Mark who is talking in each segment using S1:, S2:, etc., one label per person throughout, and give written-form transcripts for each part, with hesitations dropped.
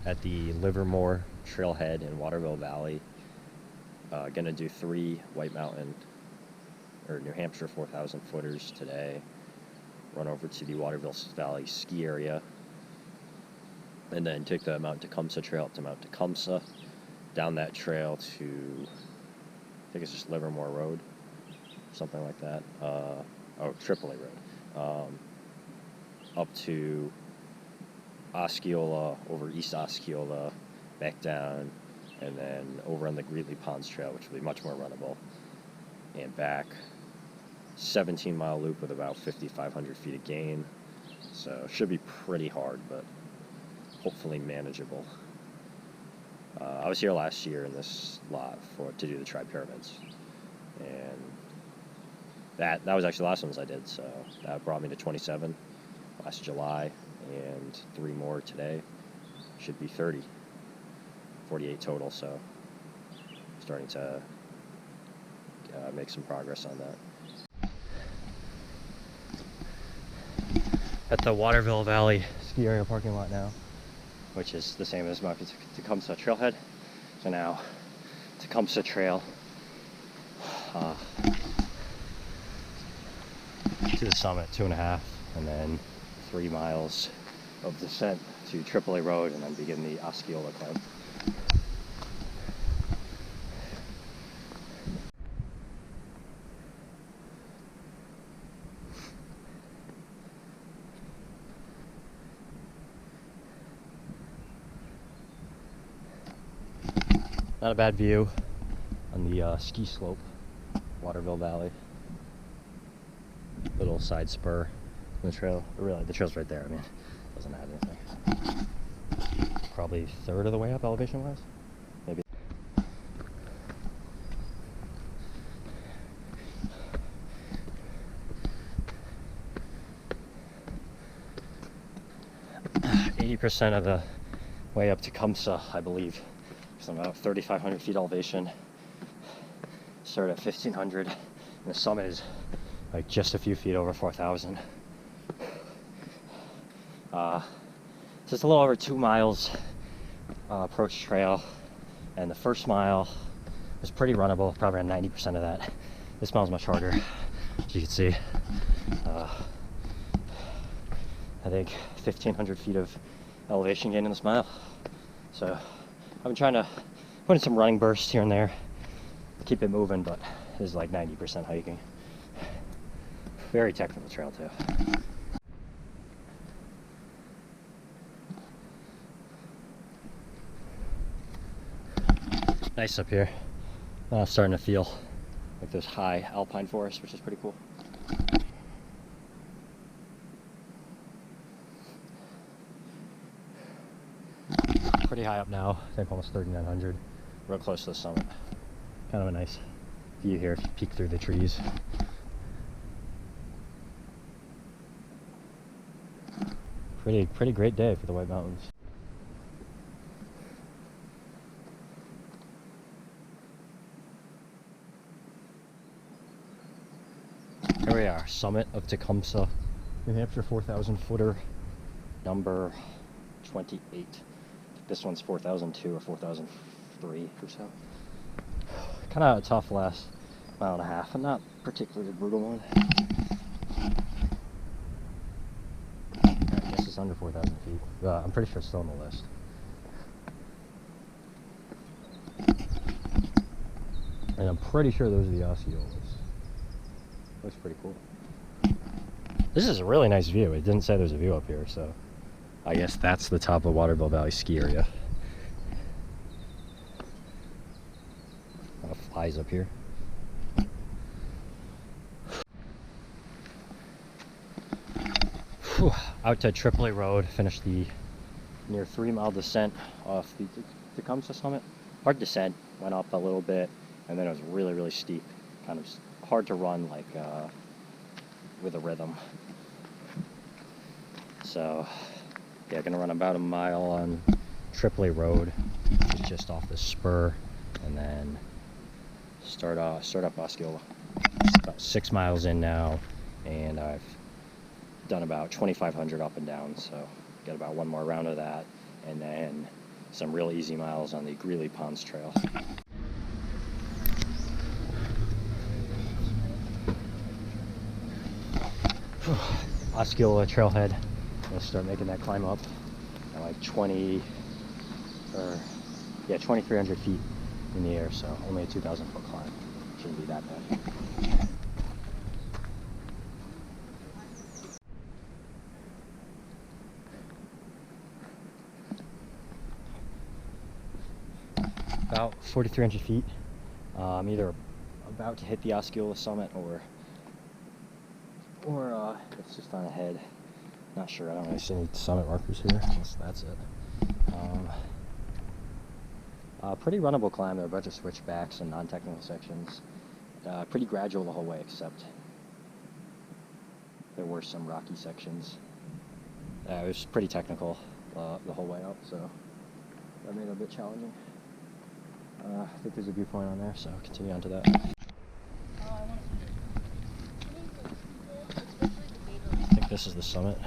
S1: at the Livermore Trailhead in Waterville Valley. Gonna do 3 White Mountain or New Hampshire 4,000 footers today. Run over to the Waterville Valley ski area, and then take the Mount Tecumseh trail up to Mount Tecumseh, down that trail to, I think it's just Livermore Road, something like that. Tripoli Road. Up to Osceola, over East Osceola, back down, and then over on the Greeley Ponds Trail, which will be much more runnable, and back. 17-mile loop with about 5,500 feet of gain, so it should be pretty hard, but hopefully manageable. I was here last year in this lot to do the tri-pyramids, and that was actually the last ones I did, so that brought me to 27 last July, and 3 more today. Should be 30, 48 total, so starting to make some progress on that. At the Waterville Valley ski area parking lot now, which is the same as Mount Tecumseh Trailhead. So now, Tecumseh Trail to the summit, 2.5, and then 3 miles of descent to Tripoli Road, and then begin the Osceola climb. Not a bad view on the ski slope, Waterville Valley. Little side spur in the trail. Really, the trail's right there. I mean, it doesn't add anything. Probably a third of the way up elevation-wise, maybe. %, of the way up to Tecumseh, I believe. So I'm about 3,500 feet elevation. Start at 1,500, and the summit is like just a few feet over 4,000. So it's a little over 2 miles approach trail, and the first mile was pretty runnable, probably around 90% of that. This mile's much harder, as you can see. I think 1,500 feet of elevation gain in this mile. So I've been trying to put in some running bursts here and there to keep it moving, but this is like 90% hiking. Very technical trail too. Nice up here. Starting to feel like there's high alpine forest, which is pretty cool. Pretty high up now, I think almost 3,900. Real close to the summit. Kind of a nice view here if you peek through the trees. Pretty great day for the White Mountains. Here we are, summit of Tecumseh, New Hampshire 4,000 footer, number 28. This one's 4,002 or 4,003 or so. Kind of a tough last mile and a half, and not particularly a brutal one. I guess it's under 4,000 feet. I'm pretty sure it's still on the list. And I'm pretty sure those are the Osceolas. Looks pretty cool. This is a really nice view. It didn't say there's a view up here, so I guess that's the top of Waterville Valley ski area. A lot of flies up here. Whew. Out to Tripoli Road, finished the near 3-mile descent off the Tecumseh summit. Hard descent, went up a little bit, and then it was really steep. Kind of hard to run like with a rhythm. So yeah, gonna run about a mile on Tripoli Road, which is just off the spur, and then start up Osceola. About 6 miles in now, and I've done about 2,500 up and down, so got about one more round of that, and then some real easy miles on the Greeley Ponds Trail. Osceola trailhead. Let's start making that climb up at like 2,300 feet in the air, so only a 2,000 foot climb. Shouldn't be that bad. About 4,300 feet. I'm either about to hit the Osceola summit or it's just on ahead. Not sure. I don't really see any summit markers here. So that's it. Pretty runnable climb. There are a bunch of switchbacks and non-technical sections. Pretty gradual the whole way, except there were some rocky sections. It was pretty technical the whole way up, so that made it a bit challenging. I think there's a viewpoint on there, so I'll continue on to that. I think this is the summit.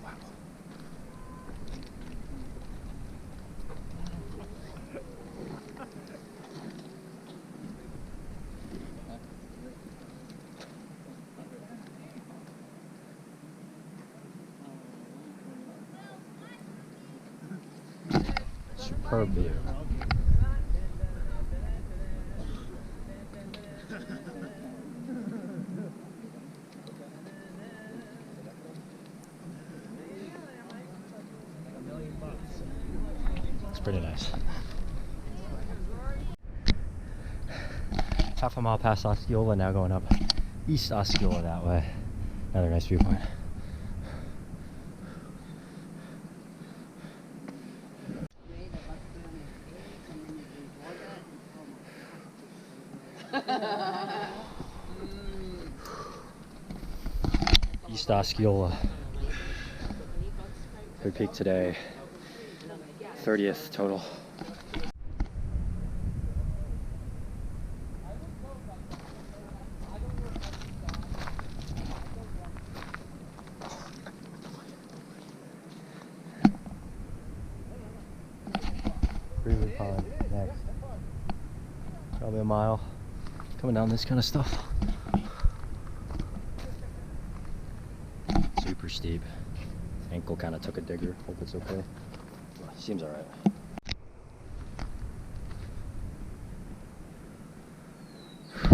S1: Wow. Superb view. It's pretty nice. Half a mile past Osceola, now going up East Osceola that way. Another nice viewpoint. East Osceola. Third peak today. 30th total. Greeley Pond next. Probably a mile. Coming down this kind of stuff. Super steep. Ankle kind of took a digger. Hope it's okay. Seems alright.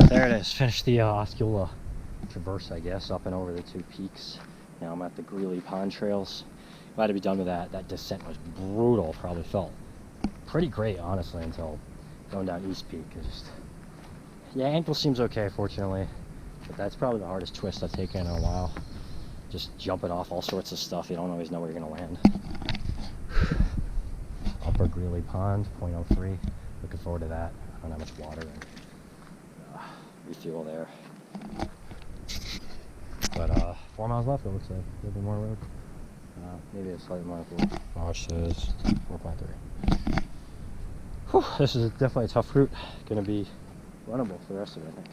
S1: There it is. Finished the Osceola traverse, I guess, up and over the two peaks. Now I'm at the Greeley Pond trails. Glad to be done with that. That descent was brutal. Probably felt pretty great, honestly, until going down East Peak. Yeah, ankle seems okay, fortunately. But that's probably the hardest twist I've taken in a while. Just jumping off all sorts of stuff. You don't always know where you're going to land. Upper Greeley Pond, 0.03. Looking forward to that. I don't have much water and refuel there. But 4 miles left, it looks like. A little bit more road. Maybe a slightly more. Watch says 4.3. Whew, this is definitely a tough route. Going to be runnable for the rest of it, I think.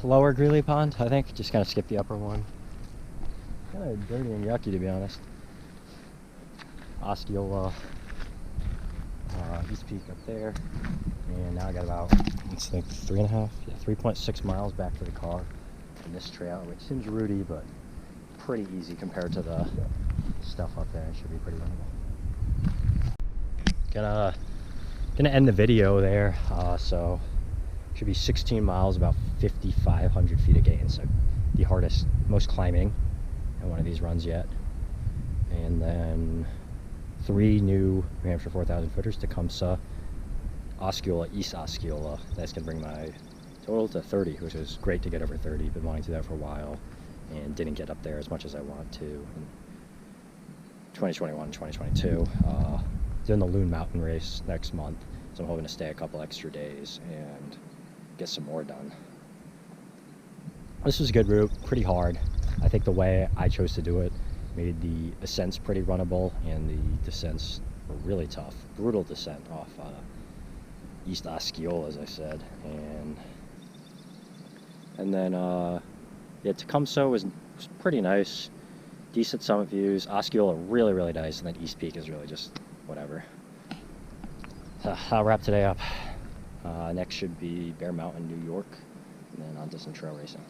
S1: Lower Greeley Pond, I think. Just kind of skip the upper one. Kind of dirty and yucky, to be honest. Osceola, East Peak up there. And now I got about, it's like 3.6 miles back to the car in this trail, which seems rooty, but pretty easy compared to the stuff up there. It should be pretty runnable. Gonna end the video there. So should be 16 miles, about 5,500 feet of gain. So the hardest, most climbing in one of these runs yet. And then 3 new New Hampshire 4,000 footers, Tecumseh, Osceola, East Osceola. That's gonna bring my total to 30, which is great to get over 30. Been wanting to do that for a while and didn't get up there as much as I want to in 2021, 2022. Doing the Loon Mountain race next month, so I'm hoping to stay a couple extra days and get some more done. This was a good route, pretty hard. I think the way I chose to do it made the ascents pretty runnable, and the descents were really tough. Brutal descent off East Osceola, as I said. And then, yeah, Tecumseh was pretty nice. Decent summit views. Osceola, really, really nice. And then East Peak is really just whatever. I'll wrap today up. Next should be Bear Mountain, New York, and then on to some trail racing.